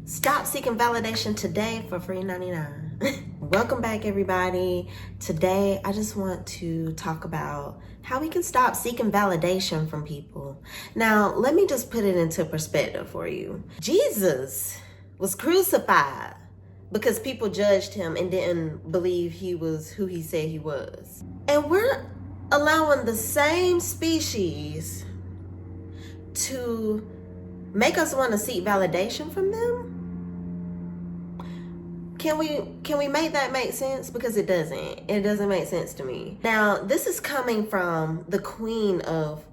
Stop seeking validation today for free 99. Welcome back, everybody. Today, I just want to talk about how we can stop seeking validation from people. Now, let me just put it into perspective for you. Jesus was crucified because people judged him and didn't believe he was who he said he was. And we're allowing the same species to make us want to seek validation from them. Can we make that make sense? Because it doesn't make sense to me. Now, this is coming from the queen of,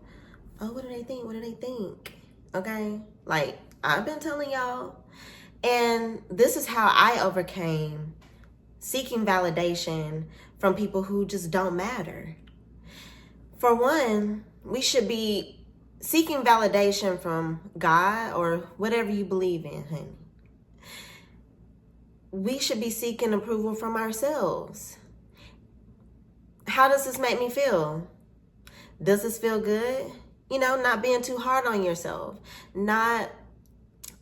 what do they think? Okay, like I've been telling y'all, and this is how I overcame seeking validation from people who just don't matter. For one, we should be seeking validation from God or whatever you believe in, honey. We should be seeking approval from ourselves. How does this make me feel? Does this feel good? Not being too hard on yourself, not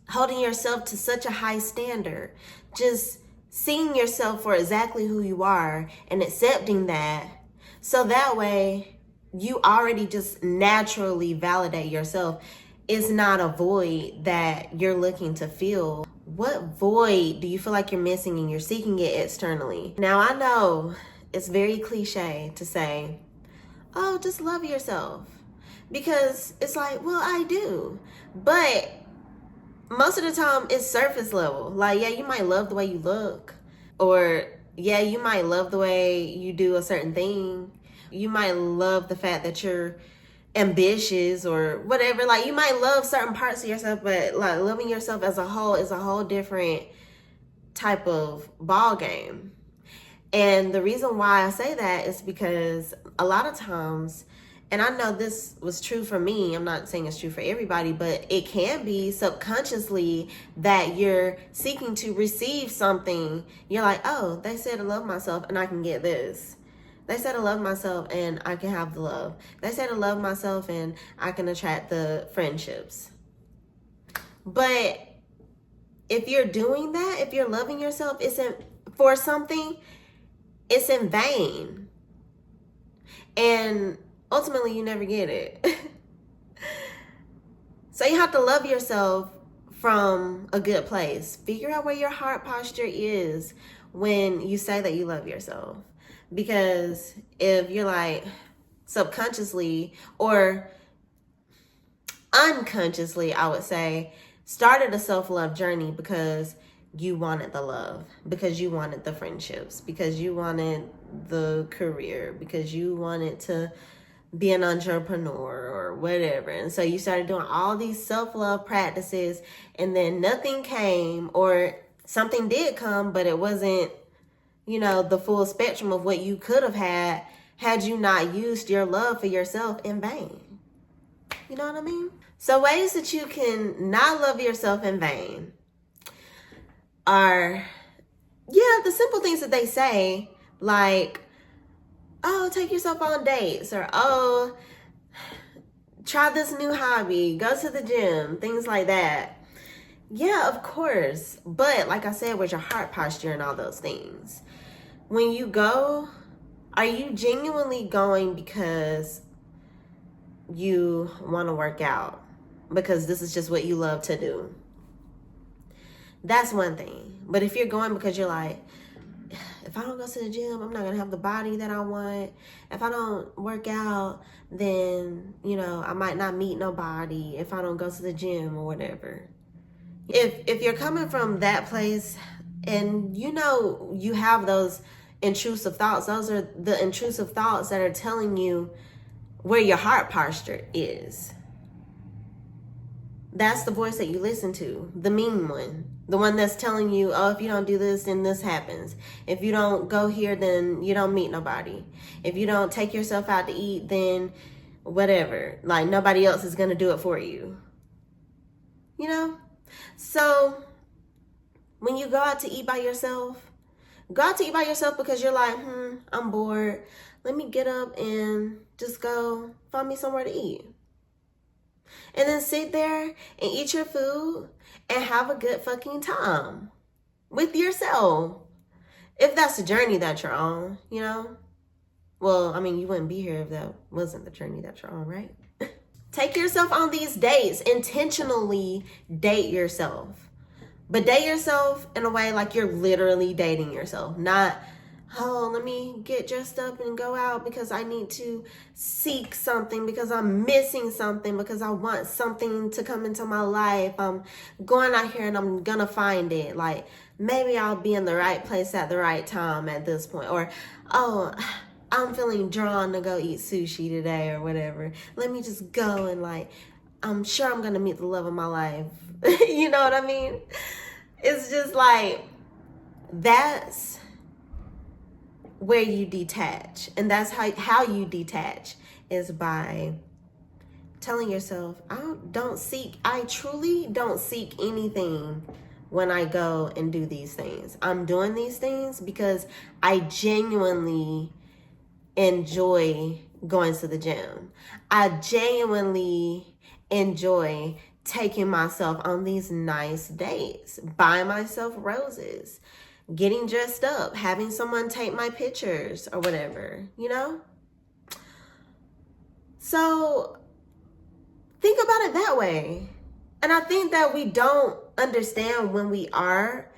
holding yourself to such a high standard, just seeing yourself for exactly who you are and accepting that, so that way you already just naturally validate yourself. It's not a void that you're looking to fill. What void do you feel like you're missing and you're seeking it externally? Now, I know it's very cliche to say, oh, just love yourself. Because it's like, well, I do. But most of the time, it's surface level. Like, yeah, you might love the way you look. Or, yeah, you might love the way you do a certain thing. You might love the fact that you're ambitious or whatever. Like, you might love certain parts of yourself, but like loving yourself as a whole is a whole different type of ball game. And the reason why I say that is because a lot of times, and I know this was true for me, I'm not saying it's true for everybody, but it can be subconsciously that you're seeking to receive something. You're like, oh, they said I love myself and I can get this. They said I love myself and I can have the love. They said I love myself and I can attract the friendships. But if you're doing that, if you're loving yourself for something, it's in vain. And ultimately you never get it. So you have to love yourself from a good place. Figure out where your heart posture is when you say that you love yourself. Because if you're like subconsciously or unconsciously, I would say, started a self-love journey because you wanted the love, because you wanted the friendships, because you wanted the career, because you wanted to be an entrepreneur or whatever. And so you started doing all these self-love practices, and then nothing came, or something did come, but it wasn't the full spectrum of what you could have had you not used your love for yourself in vain. You know what I mean? So ways that you can not love yourself in vain are, the simple things that they say, like, oh, take yourself on dates, or, oh, try this new hobby, go to the gym, things like that. Yeah, of course. But like I said, with your heart posture and all those things, when you go, are you genuinely going because you want to work out? Because this is just what you love to do? That's one thing. But if you're going because you're like, if I don't go to the gym, I'm not going to have the body that I want. If I don't work out, then, I might not meet nobody if I don't go to the gym or whatever. If you're coming from that place and you have those intrusive thoughts, those are the intrusive thoughts that are telling you where your heart posture is. That's the voice that you listen to, the mean one, the one that's telling you, oh, if you don't do this, then this happens. If you don't go here, then you don't meet nobody. If you don't take yourself out to eat, then whatever, like nobody else is going to do it for you. So when you go out to eat by yourself, because you're like, I'm bored. Let me get up and just go find me somewhere to eat. And then sit there and eat your food and have a good fucking time with yourself. If that's the journey that you're on, you know? Well, I mean, you wouldn't be here if that wasn't the journey that you're on, right? Take yourself on these dates. Intentionally date yourself. But date yourself in a way like you're literally dating yourself. Not, oh, let me get dressed up and go out because I need to seek something, because I'm missing something, because I want something to come into my life. I'm going out here and I'm gonna find it. Like, maybe I'll be in the right place at the right time at this point. Or, oh, I'm feeling drawn to go eat sushi today or whatever. Let me just go and like, I'm sure I'm gonna meet the love of my life. You know what I mean? It's just like, that's where you detach. And that's how you detach, is by telling yourself, I truly don't seek anything when I go and do these things. I'm doing these things because I genuinely enjoy going to the gym. I genuinely enjoy taking myself on these nice dates, buying myself roses, getting dressed up, having someone take my pictures or whatever, you know? So think about it that way. And I think that we don't understand when we are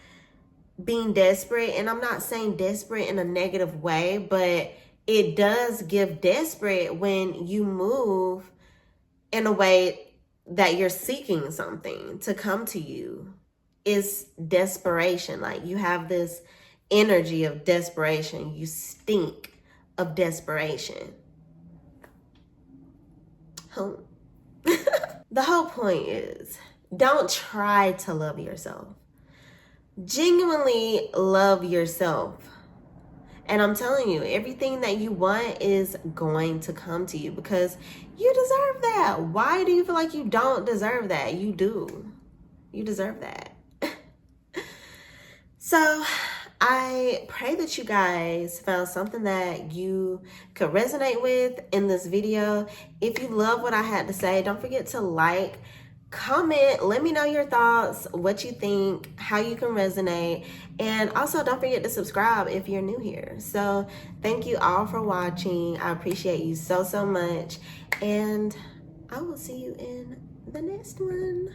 being desperate. And I'm not saying desperate in a negative way, but it does give desperate when you move in a way that you're seeking something to come to you. Is desperation. Like, you have this energy of desperation. You stink of desperation. The whole point is, don't try to love yourself. Genuinely love yourself. And I'm telling you, everything that you want is going to come to you because you deserve that. Why do you feel like you don't deserve that? You do. You deserve that. So I pray that you guys found something that you could resonate with in this video. If you love what I had to say, don't forget to like, comment, let me know your thoughts, what you think, how you can resonate, and also don't forget to subscribe if you're new here. So thank you all for watching. I appreciate you so much, and I will see you in the next one.